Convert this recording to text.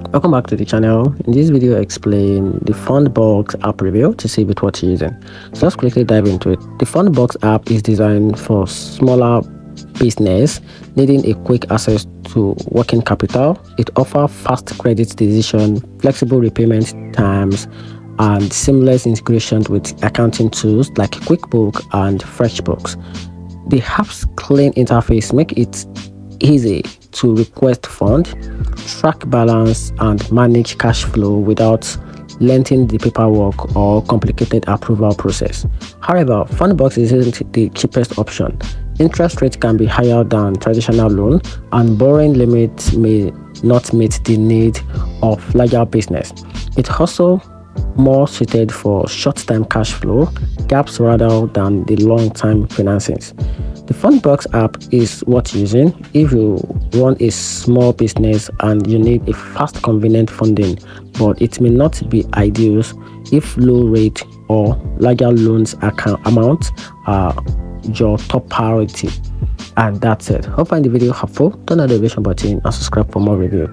Welcome back to the channel. In this video, I explain the FUNDBOX app review to see with what you're using. So let's quickly dive into it. The FUNDBOX app is designed for smaller business needing a quick access to working capital. It offers fast credit decision, flexible repayment times, and seamless integration with accounting tools like QuickBooks and FreshBooks. The app's clean interface make it easy to request fund, track balance, and manage cash flow without lengthening the paperwork or complicated approval process. However, FUNDBOX isn't the cheapest option. Interest rates can be higher than traditional loan, and borrowing limits may not meet the need of larger business. It's also more suited for short-term cash flow gaps rather than the long-term financings. The FUNDBOX app is worth using if you run a small business and you need a fast, convenient funding, but it may not be ideal if low rate or larger loans amount are your top priority. And that's it. Hope you find the video helpful. Turn on the notification button and subscribe for more review.